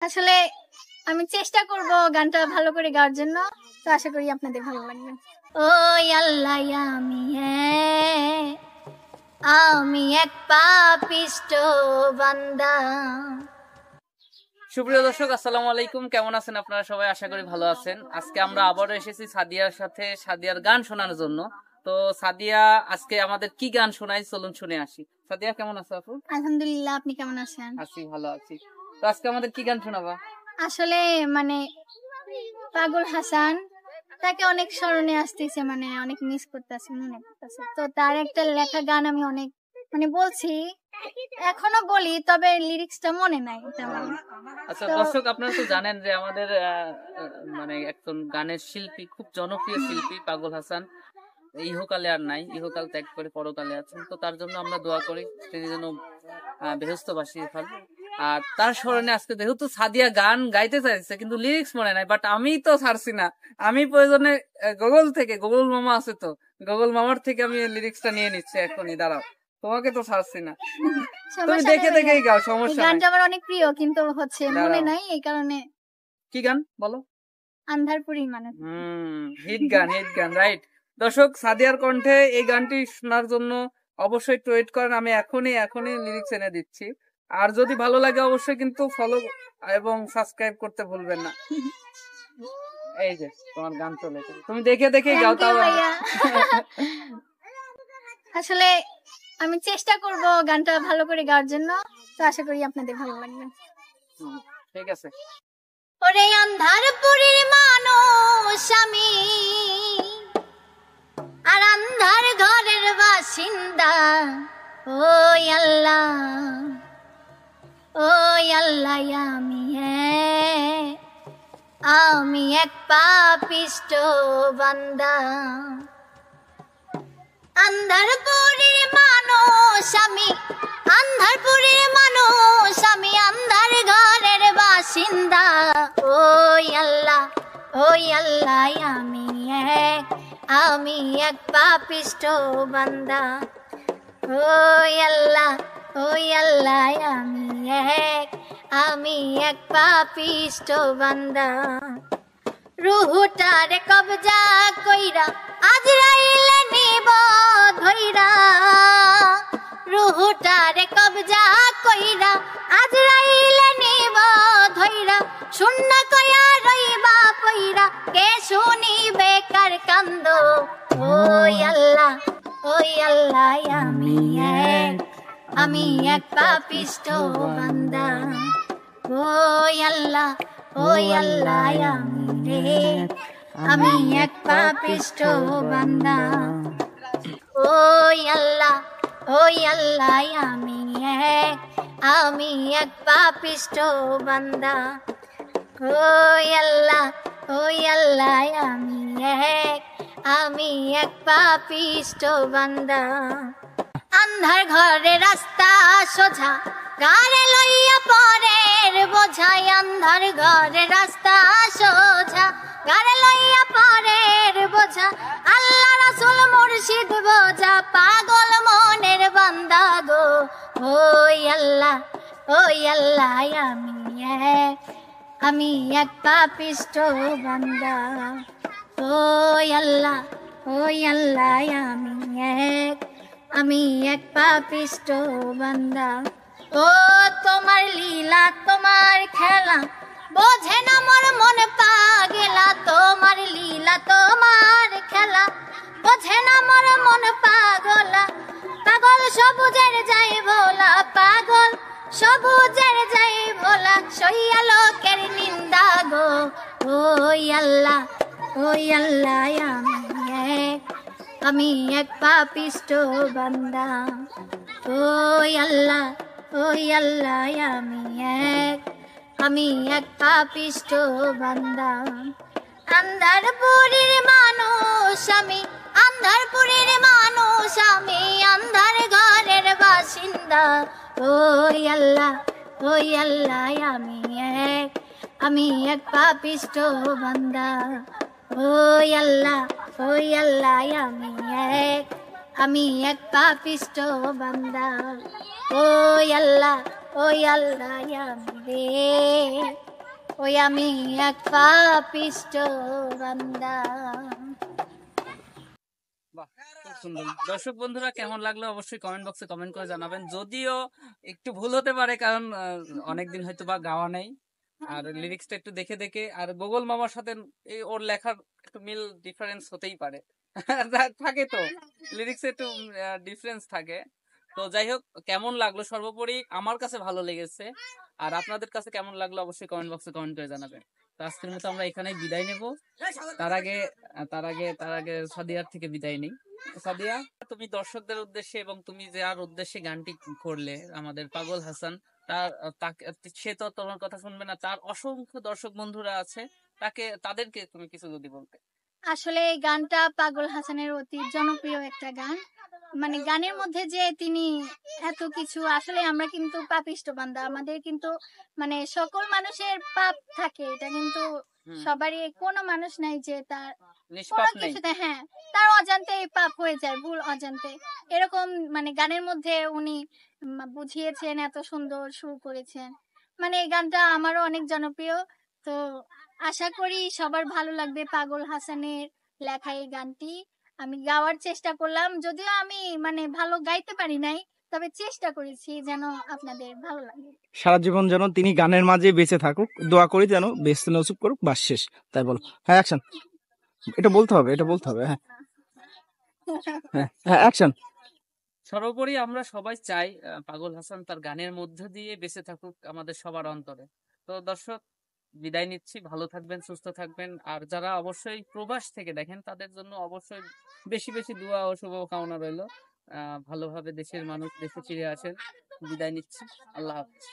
আসলে আমি চেষ্টা করব গানটা ভালো করে গাওয়ার জন্য, তো আশা করি আপনাদের ভালো লাগবে। ও আল্লাহ আমি এক পাপিষ্ট বান্দা। সুপ্রিয় দর্শক, আসসালামু আলাইকুম। কেমন আছেন আপনারা সবাই? আশা করি ভালো আছেন। আজকে আমরা আবারও এসেছি সাদিয়ার সাথে সাদিয়ার গান শোনার জন্য। তো সাদিয়া আজকে আমাদের কি গান শোনাই, চলুন শুনে আসি। সাদিয়া কেমন আছো আপু? আলহামদুলিল্লাহ, আপনি কেমন আছেন? আছি, ভালো আছি। তো আজকে আমাদের কি গান শোনাবা? আসলে পাগল হাসান, তাকে অনেক স্মরণে আসতেছে, অনেক মিস করতেছে, মনে করতেছে। তো তার একটা লেখা গান আমি অনেক বলছি, এখনো বলি, তবে লিরিক্সটা মনে নাই তেমন। আচ্ছা দর্শক, আপনারা তো জানেন যে আমাদের একজন গানের শিল্পী, খুব জনপ্রিয় শিল্পী পাগল হাসান ইহকালে আর নাই, ইহকাল ত্যাগ করে পরকালে আছেন। তো তার জন্য আমরা দোয়া করি তিনি যেন বেহেশতবাসী হন। আর তার স্মরণে আজকে যেহেতু সাদিয়া গান গাইতে চাইছে কিন্তু লিরিক্স মনে নাই, বাট আমি তো ছাড়ছি না। আমি প্রয়োজনে গুগল মামা আছে, তো গুগল মামার থেকে আমি লিরিক্সটা নিয়ে নিচ্ছি এখনই। দাঁড়াও, তোমাকে তো ছাড়ছি না, তুমি দেখে দেখেই গাও, সমস্যা নাই। গানটা আমার অনেক প্রিয়, কিন্তু মনে নাই, এই কারণে। কি গান বলো? আন্ধারপুরি হিট গান, রাইট। দর্শক, সাদিয়ার কণ্ঠে এই গানটি শোনার জন্য অবশ্যই একটু ওয়েট করেন, আমি এখনই লিরিক্স এনে দিচ্ছি। আর যদি ভালো লাগে অবশ্যই কিন্তু ফলো এবং সাবস্ক্রাইব করতে ভুলবেন না। এই যে তোমার গান চলে, তুমি দেখে দেখেই গাও। তাও আসলে আমি চেষ্টা করব গানটা ভালো করে গাওয়ার জন্য, তো আশা করি আপনাদের ভালো লাগবে। ঠিক আছে। ওরে আন্ধারপুরীর মানুষ আমি, আর আন্ধার ঘরের বাসিন্দা। ও আল্লাহ আমি এক পাপিষ্ট বান্দা। আন্ধারপুরীর মানুষ আমি, আন্ধারপুরীর মানুষ আমি, আন্ধার ঘরের বাসিন্দা। ওই আল্লাহ আমি এক পাপিষ্ট বান্দা। ওই আল্লাহ আমি এক পাপিষ্ট বান্দা। রুহুটারে কবজা কইরা আজরাইলে নিব ধইরা। রুহুটারে কবজা কইরা আজরাইলে নিব ধইরা। শূন্য কয়া রইবা পইরা, কে শুনিবে কার কান্দ। ওই আল্লাহ আমি এক পাপিষ্ট বান্দা। ওই আল্লাহ আমি এক পাপিষ্ট বান্দা। ওই আল্লাহ আমি এক পাপিষ্ট বান্দা। ওই আল্লাহ আমি এক পাপিষ্ট বান্দা। আন্ধার ঘরে রাস্তা সোজা, গাড়ে লইয়া পরের বোঝাই। আন্ধার ঘরে রাস্তা সোজা, গাড়ে লইয়া পরের বোঝা। আল্লাহ রাসূল মুর্শিদ বোঝা, পাগল মনের বান্দা গো। ওই আল্লাহ আমি এক পাপিষ্ট বান্দা। ওই আল্লাহ আমি এক পাপিষ্ট বান্দা। ও তোমার লীলা তোমার খেলা, বোঝে না মোর মন পাগলা। তোমার লীলা তোমার খেলা, বোঝে না মোর মন পাগলা। পাগল সবুজের যাই ভোলা, পাগল সবুজের যাই ভোলা। সইয়া লোকের নিন্দা গো। ওই আল্লাহ আমি এক পাপিষ্ট বান্দা। ওই আল্লাহ আমি এক পাপিষ্ট বান্দা। আন্ধারপুরীর মানুষ আমি, আন্ধারপুরীর মানুষ আমি, আন্ধার ঘরের বাসিন্দা। ওই আল্লাহ আমি এক পাপিষ্ট বান্দা। ওই আল্লাহ আমি এক পাপিষ্ট বান্দা। ওই আল্লাহ আমি রে। ওই আমি এক পাপিষ্ট বান্দা। বাহ, খুব সুন্দর। দর্শক বন্ধুরা কেমন লাগলো অবশ্যই কমেন্ট বক্সে কমেন্ট করে জানাবেন। যদিও একটু ভুল হতে পারে, কারণ অনেকদিন হয়তো বা গাওয়া নেই, আর লিরিক্সটা একটু দেখে দেখে, আর গোগল মামার সাথে এই ওর লেখার একটু মিল ডিফারেন্স হতেই পারে। থাকে তো, লিরিক্সে একটু ডিফারেন্স থাকে। তো যাই হোক, কেমন লাগলো সর্বোপরি আমার কাছে ভালো লেগেছে, আর আপনাদের কাছে কেমন লাগলো অবশ্যই কমেন্ট বক্সে কমেন্ট করে জানাবেন। তো আজকের মতো আমরা এখানেই বিদায় নেব। তার আগে সাদিয়ার থেকে বিদায় নেই। সাদিয়া, তুমি দর্শকদের উদ্দেশ্যে এবং তুমি যার উদ্দেশ্যে গানটি করলে, আমাদের পাগল হাসান, তার তাকে, সে তো তোমার কথা শুনবে না, তার অসংখ্য দর্শক বন্ধুরা আছে, তাদেরকে তুমি কিছু যদি বলতে। আসলে এই গানটা পাগল হাসানের অতি জনপ্রিয় একটা গান। মানে গানের মধ্যে যে তিনি এত কিছু, আসলে আমরা কিন্তু পাপিষ্ট বান্দা, আমাদের কিন্তু মানে সকল মানুষের পাপ থাকে, এটা কিন্তু সবারই, কোনো মানুষ নাই যে তার কোনো নিষ্পাপ নেই। কিছুতে, হ্যাঁ, তার অজান্তে পাপ হয়ে যায়, ভুল অজান্তে এরকম। মানে গানের মধ্যে উনি বুঝিয়েছেন, এত সুন্দর সুর করেছেন। মানে এই গানটা আমারও অনেক জনপ্রিয়। তো আশা করি সবার ভালো লাগবে পাগল হাসানের লেখা এই গানটি। আমি গাওয়ার চেষ্টা করলাম, যদিও আমি মানে ভালো গাইতে পারি নাই, তবে চেষ্টা করেছি যেন আপনাদের ভালো লাগে। সারা জীবন যেন তিনি গানের মাঝে বেঁচে থাকুক, দোয়া করি যেন বেঁচতে নসিব করুক, বাস শেষ। তাই বলো। হ্যাঁ, অ্যাকশন। এটা বলতে হবে, এটা বলতে হবে। হ্যাঁ হ্যাঁ হ্যাঁ, অ্যাকশন। সর্বোপরি আমরা সবাই চাই পাগল হাসান তার গানের মধ্যে দিয়ে বেঁচে থাকুক আমাদের সবার অন্তরে। তো দর্শক, বিদায় নিচ্ছি। ভালো থাকবেন, সুস্থ থাকবেন, আর যারা অবশ্যই প্রবাস থেকে দেখেন তাদের জন্য অবশ্যই বেশি বেশি দোয়া ও শুভকামনা রইল। ভালোভাবে দেশের মানুষ দেশে ফিরে আসেন। বিদায় নিচ্ছি। আল্লাহ হাফেজ।